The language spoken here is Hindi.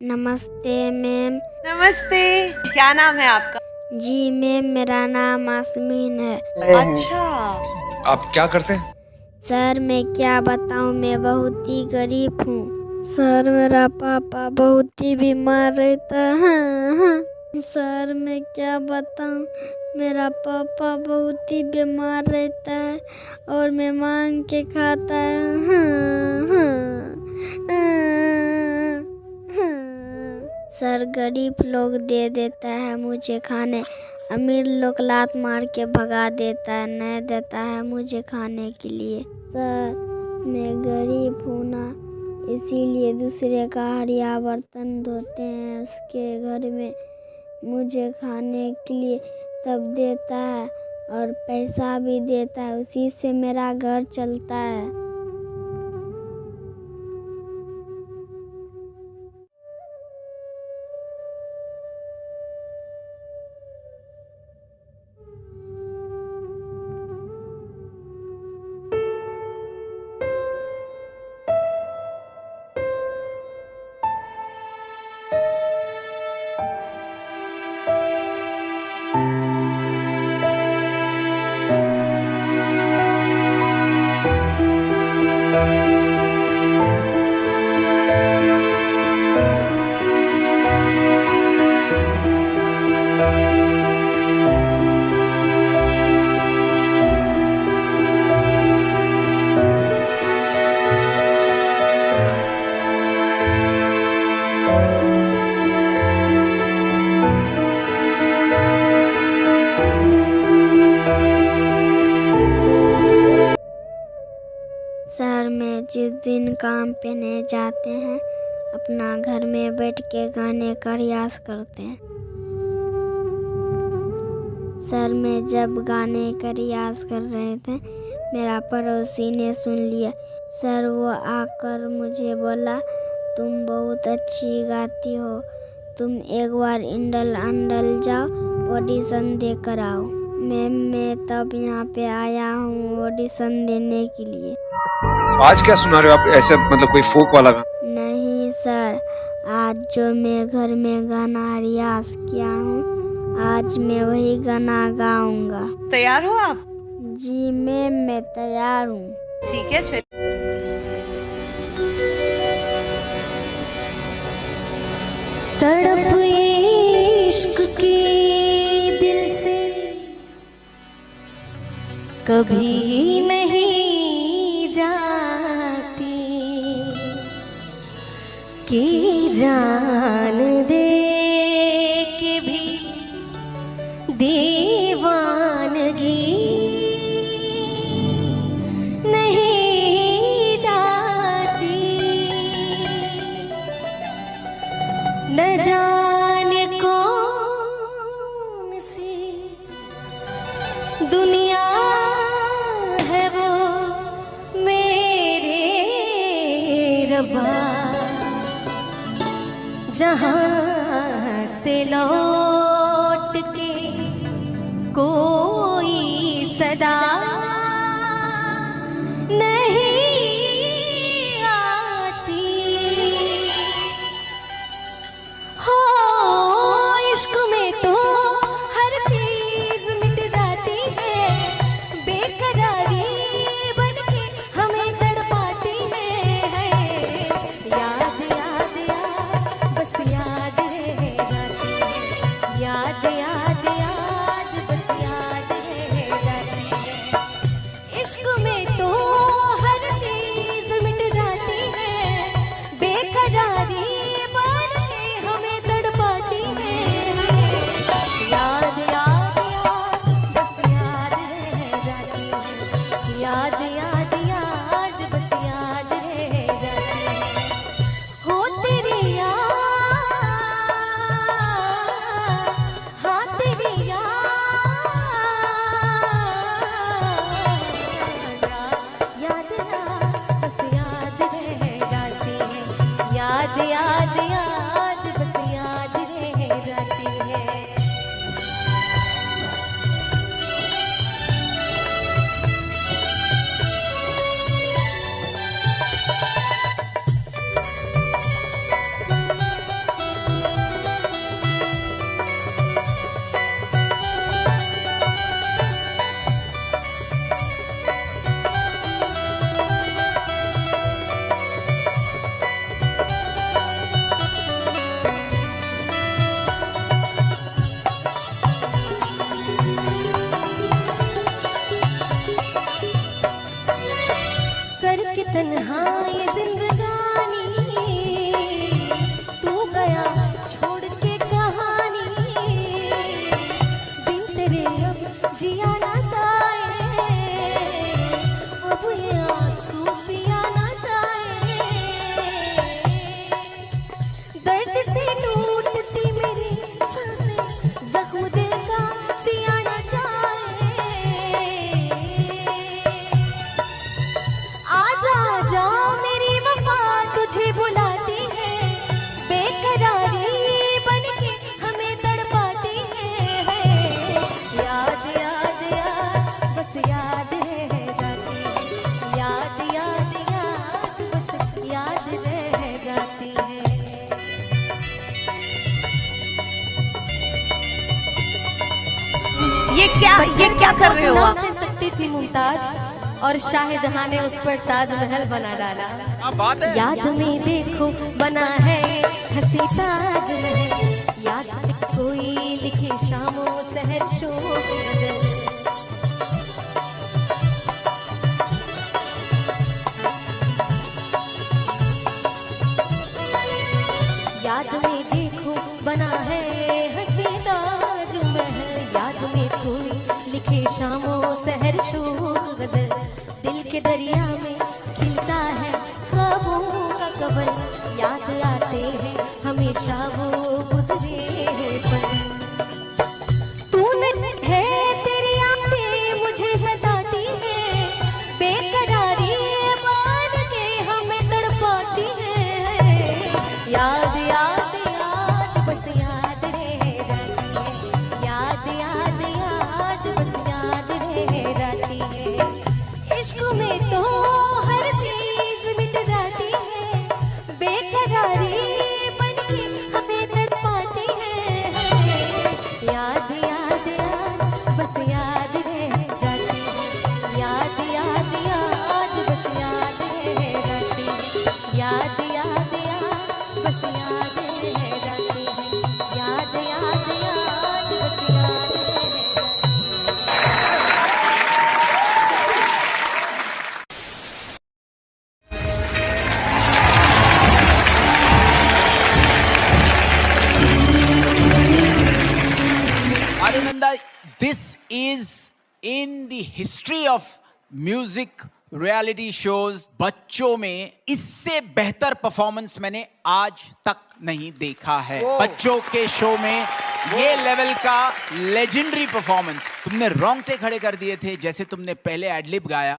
नमस्ते मैम। नमस्ते, क्या नाम है आपका? जी मैम, मेरा नाम आसमीन है। अच्छा, आप क्या करते हैं? सर मैं क्या बताऊं, मैं बहुत ही गरीब हूँ। सर मेरा पापा बहुत ही बीमार रहता है। सर मैं क्या बताऊं, मेरा पापा बहुत ही बीमार रहता है और मैं मांग के खाता है। सर गरीब लोग दे देता है मुझे खाने, अमीर लोग लात मार के भगा देता है, नहीं देता है मुझे खाने के लिए। सर मैं गरीब हूँ ना, इसीलिए दूसरे का हरिया बर्तन धोते हैं उसके घर में, मुझे खाने के लिए तब देता है और पैसा भी देता है, उसी से मेरा घर चलता है। सर मैं जिस दिन काम पे नहीं जाते हैं, अपना घर में बैठ के गाने का रियाज करते हैं। सर मैं जब गाने का रियाज कर रहे थे, मेरा पड़ोसी ने सुन लिया। सर वो आकर मुझे बोला, तुम बहुत अच्छी गाती हो, तुम एक बार इंडल अंडल जाओ, ऑडिशन दे कर आओ। मैम मैं तब यहाँ पे आया हूँ ऑडिशन देने के लिए। आज क्या सुना रहे हो आप, ऐसे मतलब कोई फोक वाला गाना? नहीं सर, आज जो मैं घर में गाना रियाज किया हूँ, आज मैं वही गाना गाऊंगा। तैयार हो आप? जी मैम मैं तैयार हूँ। ठीक है, चलिए। तड़प इश्क की दिल से कभी नहीं जाती, कि जान दे के भी दीवानगी नहीं जाती। न जाने कौन सी दुनिया है वो मेरे रब्बा, जहाँ से लौट के कोई सदा नहीं आती। हो इश्क में तो हर चीज मिट जाती है, बेकरारी बन के हमें तड़पाती है। याद याद याद बस याद रह जाती है, याद याद याद बस याद रह जाती है। इश्क में तो हर चीज मिट जाती है, बेकरारी बन के हमें तड़पाती है। याद याद याद बस याद रह जाती है, याद याद याद बस याद रह जाती है। हो तेरी याद, हाँ तेरी याद, याद याद बस याद रह जाती है, याद याद याद बस याद रह जाती है। तन्हा ये जिंदगानी, तू गया छोड़ के कहानी, बिन तेरे अब जिया ना जाए, अब ये आंसू पिया ना जाए, दर्द से टूटती मेरी सांसें, जख्म दिल का सिया ना जाए, आजा आजा मेरी वफा तुझे बुलाती है, बेकरारी बनके हमें तड़पाती है, याद याद याद बस याद रह जाती है, याद याद याद बस याद रह जाती है। ये क्या कर रहे हो ना आप? कर सकती थी मुमताज और शाहजहां ने उस पर ताजमहल बना डाला। याद में देखो बना है हंसी ताजमहल, याद में कोई लिखे शामों सहर शोक गजल, याद में देखो बना है हंसी ताजमहल, याद में कोई लिखे शामों सहर शोक गजल, दिल के दरिया में खिलता है ख्वाबों का कवल, याद आते हैं हमेशा वो गुजरे हुए पल, तूने है तेरी आंखें मुझे सताती है, बेकरारी मान के हमें तड़पाती है, याद याद याद बस याद रह जाती है, याद याद याद बस याद रह जाती है, इश्क में तो हर चीज मिट जाती है, बेकरारी बनके हमें तड़पाती है, याद याद याद बस याद रह जाती है, याद याद याद बस याद रह जाती है, याद याद याद बस याद रह जाती है, याद याद याद बस याद रह जाती है। Arunanda, this is in the history of music reality shows. बच्चों में इससे बेहतर परफॉर्मेंस मैंने आज तक नहीं देखा है। बच्चों के शो में ये लेवल का लेजेंडरी परफॉर्मेंस। तुमने रोंगटे खड़े कर दिए थे जैसे तुमने पहले एडलिब गाया।